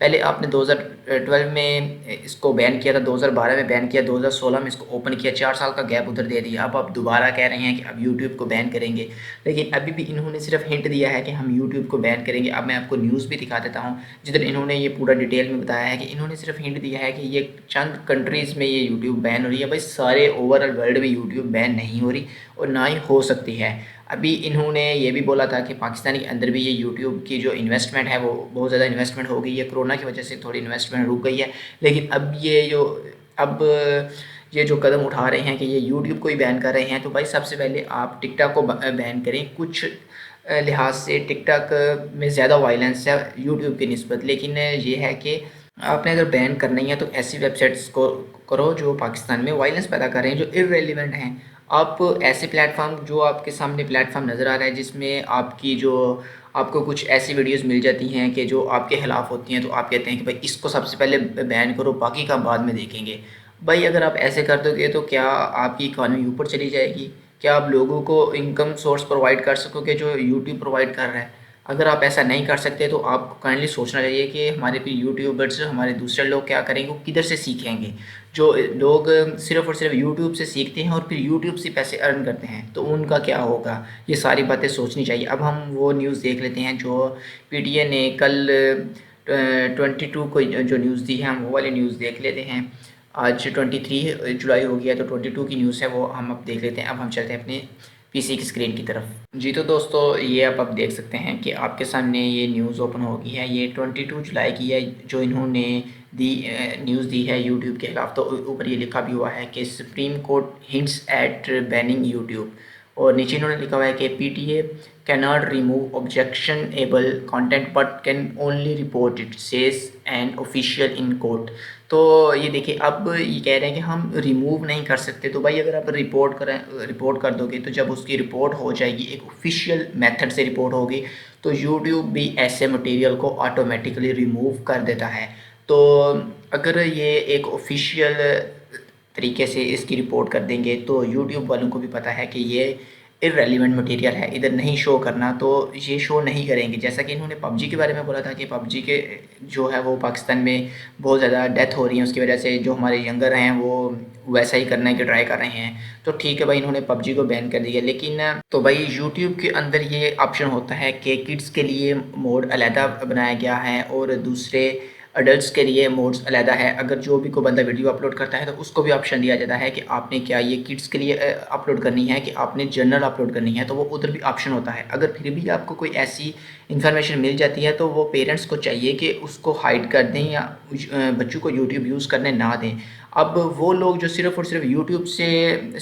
پہلے آپ نے 2012 میں اس کو بین کیا تھا، 2012 میں بین کیا، 2016 میں اس کو اوپن کیا، 4 سال کا گیپ ادھر دے دیا۔ اب آپ دوبارہ کہہ رہے ہیں کہ اب یوٹیوب کو بین کریں گے، لیکن ابھی بھی انہوں نے صرف ہنٹ دیا ہے کہ ہم یوٹیوب کو بین کریں گے۔ اب میں آپ کو نیوز بھی دکھا دیتا ہوں جدھر انہوں نے یہ پورا ڈیٹیل میں بتایا ہے کہ انہوں نے صرف ہنٹ دیا ہے کہ یہ چند کنٹریز میں یہ یوٹیوب بین ہو رہی ہے، بھائی سارے اوور آل ورلڈ میں یوٹیوب بین نہیں ہو رہی اور نہ ہی ہو سکتی ہے۔ ابھی انہوں نے یہ بھی بولا تھا کہ پاکستان کے اندر بھی یہ یوٹیوب کی جو انویسٹمنٹ ہے وہ بہت زیادہ انویسٹمنٹ ہو گئی ہے، کرونا کی وجہ سے تھوڑی انویسٹمنٹ رک گئی ہے، لیکن اب یہ جو قدم اٹھا رہے ہیں کہ یہ یوٹیوب کو ہی بین کر رہے ہیں، تو بھائی سب سے پہلے آپ ٹک ٹاک کو بین کریں۔ کچھ لحاظ سے ٹک ٹاک میں زیادہ وائلنس ہے یوٹیوب کی نسبت، لیکن یہ ہے کہ آپ نے اگر بین کرنا ہی ہے تو ایسی ویب سائٹس کو کرو جو پاکستان میں وائلنس پیدا کر رہے ہیں، جو ارریلیونٹ ہیں۔ آپ ایسے پلیٹ فارم، جو آپ کے سامنے پلیٹ فارم نظر آ رہا ہے جس میں آپ کو کچھ ایسی ویڈیوز مل جاتی ہیں کہ جو آپ کے خلاف ہوتی ہیں، تو آپ کہتے ہیں کہ بھائی اس کو سب سے پہلے بین کرو، باقی کا بعد میں دیکھیں گے۔ بھائی اگر آپ ایسے کر دو گے تو کیا آپ کی اکانومی اوپر چلی جائے گی؟ کیا آپ لوگوں کو انکم سورس پرووائڈ کر سکو گے جو یوٹیوب پرووائڈ کر رہا ہے؟ اگر آپ ایسا نہیں کر سکتے تو آپ کو کائنڈلی سوچنا چاہیے کہ ہمارے پھر یوٹیوبرز، ہمارے دوسرے لوگ کیا کریں گے، وہ کدھر سے سیکھیں گے؟ جو لوگ صرف اور صرف یوٹیوب سے سیکھتے ہیں اور پھر یوٹیوب سے پیسے ارن کرتے ہیں، تو ان کا کیا ہوگا؟ یہ ساری باتیں سوچنی چاہیے۔ اب ہم وہ نیوز دیکھ لیتے ہیں جو پی ٹی اے نے کل 22 کو جو نیوز دی ہے، ہم وہ والی نیوز دیکھ لیتے ہیں۔ آج 23 جولائی ہو گیا، تو 22 کی نیوز ہے وہ ہم اب دیکھ لیتے ہیں۔ اب ہم چلتے ہیں اپنے پی سی کی اسکرین کی طرف۔ جی تو دوستو، یہ آپ دیکھ سکتے ہیں کہ آپ کے سامنے یہ نیوز اوپن ہو گئی ہے۔ یہ 22 جولائی کی ہے جو انہوں نے نیوز دی ہے یوٹیوب کے خلاف۔ تو اوپر یہ لکھا بھی ہوا ہے کہ Supreme Court hints at banning YouTube, اور نیچے انہوں نے لکھا ہوا ہے کہ P T A cannot remove objectionable content but can only report it, says an official in court۔ تو یہ دیکھیں، اب یہ کہہ رہے ہیں کہ ہم ریموو نہیں کر سکتے۔ تو بھائی اگر آپ رپورٹ کر دو گے تو جب اس کی رپورٹ ہو جائے گی، ایک آفیشیل میتھڈ سے رپورٹ ہوگی، تو یوٹیوب بھی ایسے مٹیریل کو آٹومیٹکلی ریموو کر دیتا ہے۔ تو اگر یہ ایک آفیشیل طریقے سے اس کی رپورٹ کر دیں گے تو یوٹیوب والوں کو بھی پتہ ہے کہ یہ ارریلیونٹ مٹیریل ہے، ادھر نہیں شو کرنا، تو یہ شو نہیں کریں گے۔ جیسا کہ انہوں نے پب جی کے بارے میں بولا تھا کہ پب جی کے جو ہے وہ پاکستان میں بہت زیادہ ڈیتھ ہو رہی ہیں، اس کی وجہ سے جو ہمارے ینگر ہیں وہ ویسا ہی کرنے کے ٹرائی کر رہے ہیں۔ تو ٹھیک ہے بھائی، انہوں نے پب جی کو بین کر دیا، لیکن تو بھائی یوٹیوب کے اندر یہ آپشن ہوتا ہے کہ کڈس کے لیے موڈ علیحدہ بنایا گیا ہے اور دوسرے ایڈلٹس کے لیے موڈز علیحدہ ہے۔ اگر جو بھی کوئی بندہ ویڈیو اپلوڈ کرتا ہے تو اس کو بھی آپشن دیا جاتا ہے کہ آپ نے کیا یہ کڈس کے لیے اپلوڈ کرنی ہے کہ آپ نے جنرل اپلوڈ کرنی ہے، تو وہ ادھر بھی آپشن ہوتا ہے۔ اگر پھر بھی آپ کو کوئی ایسی انفارمیشن مل جاتی ہے تو وہ پیرنٹس کو چاہیے کہ اس کو ہائڈ کر دیں یا بچوں کو یوٹیوب یوز کرنے نہ دیں۔ اب وہ لوگ جو صرف اور صرف یوٹیوب سے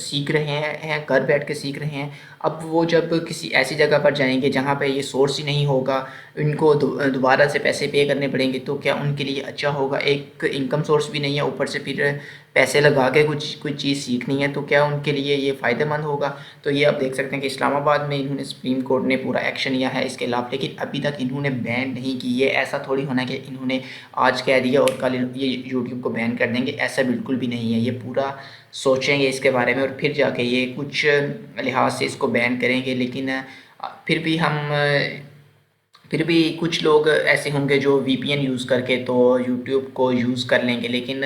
سیکھ رہے ہیں، گھر بیٹھ کے سیکھ رہے ہیں، اب وہ جب کسی ایسی جگہ پر جائیں گے جہاں پہ یہ سورس ہی نہیں ہوگا، ان کو دوبارہ سے پیسے پے کرنے پڑیں گے، تو کیا ان کے لیے اچھا ہوگا؟ ایک انکم سورس بھی نہیں ہے، اوپر سے پھر پیسے لگا کے کوئی چیز سیکھنی ہے، تو کیا ان کے لیے یہ فائدہ مند ہوگا؟ تو یہ آپ دیکھ سکتے ہیں کہ اسلام آباد میں انہوں نے سپریم کورٹ نے پورا ایکشن لیا ہے اس کے خلاف، لیکن ابھی تک انہوں نے بین نہیں کی۔ یہ ایسا تھوڑی ہونا کہ انہوں نے آج کہہ دیا اور کل یہ یوٹیوب کو بین کر دیں گے، ایسا بالکل بھی نہیں ہے۔ یہ پورا سوچیں گے اس کے بارے میں اور پھر جا کے یہ کچھ لحاظ سے اس کو بین کریں گے، لیکن پھر بھی کچھ لوگ ایسے ہوں گے جو وی پی این یوز کر کے تو یوٹیوب کو یوز کر لیں گے، لیکن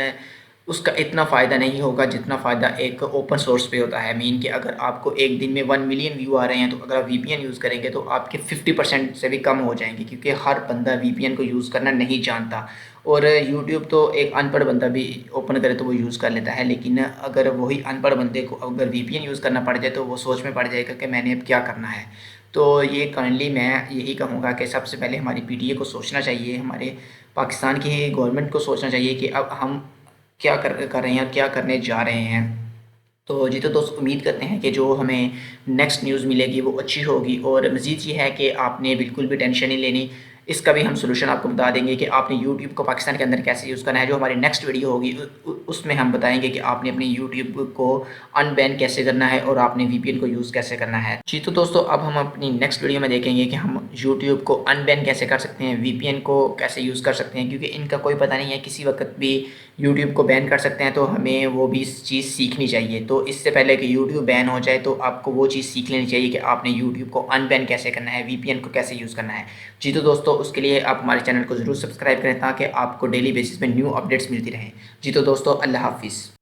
اس کا اتنا فائدہ نہیں ہوگا جتنا فائدہ ایک اوپن سورس پہ ہوتا ہے۔ مین کہ اگر آپ کو ایک دن میں 1 ملین ویو آ رہے ہیں تو اگر آپ وی پی این یوز کریں گے تو آپ کے 50% سے بھی کم ہو جائیں گے، کیونکہ ہر بندہ وی پی این کو یوز کرنا نہیں جانتا، اور یوٹیوب تو ایک ان پڑھ بندہ بھی اوپن کرے تو وہ یوز کر لیتا ہے، لیکن اگر وہی ان پڑھ بندے کو اگر وی پی این یوز کرنا پڑ جائے تو وہ سوچ میں پڑ جائے گا کہ میں نے اب کیا کرنا ہے۔ تو یہ کائنڈلی میں یہی کہوں گا کہ سب سے پہلے ہماری پی ٹی اے کو سوچنا چاہیے، ہمارے پاکستان کی گورنمنٹ کو سوچنا چاہیے کہ اب ہم کیا کر رہے ہیں اور کیا کرنے جا رہے ہیں۔ تو جی تو دوست، امید کرتے ہیں کہ جو ہمیں نیکسٹ نیوز ملے گی وہ اچھی ہوگی، اور مزید یہ ہے کہ آپ نے بالکل بھی ٹینشن نہیں لینی، اس کا بھی ہم سلوشن آپ کو بتا دیں گے کہ آپ نے یوٹیوب کو پاکستان کے اندر کیسے یوز کرنا ہے۔ جو ہماری نیکسٹ ویڈیو ہوگی اس میں ہم بتائیں گے کہ آپ نے اپنی یوٹیوب کو ان بین کیسے کرنا ہے اور آپ نے وی پی این کو یوز کیسے کرنا ہے۔ جی تو دوستو، اب ہم اپنی نیکسٹ ویڈیو میں دیکھیں گے کہ ہم یوٹیوب کو ان بین کیسے کر سکتے ہیں، وی پی این کو کیسے یوز کر سکتے ہیں، کیونکہ ان کا کوئی پتہ نہیں ہے، کسی وقت بھی یوٹیوب کو بین کر سکتے ہیں، تو ہمیں وہ بھی چیز سیکھنی چاہیے۔ تو اس سے پہلے کہ یوٹیوب بین ہو جائے تو آپ کو وہ چیز سیکھ لینی چاہیے کہ آپ نے یوٹیوب کو ان بین کیسے کرنا ہے، وی پی این کو کیسے یوز کرنا ہے۔ جی تو دوستو، اس کے لیے آپ ہمارے چینل کو ضرور سبسکرائب کریں تاکہ آپ کو ڈیلی بیسس پہ نیو اپڈیٹس ملتی رہیں۔ جی تو دوستو، اللہ حافظ۔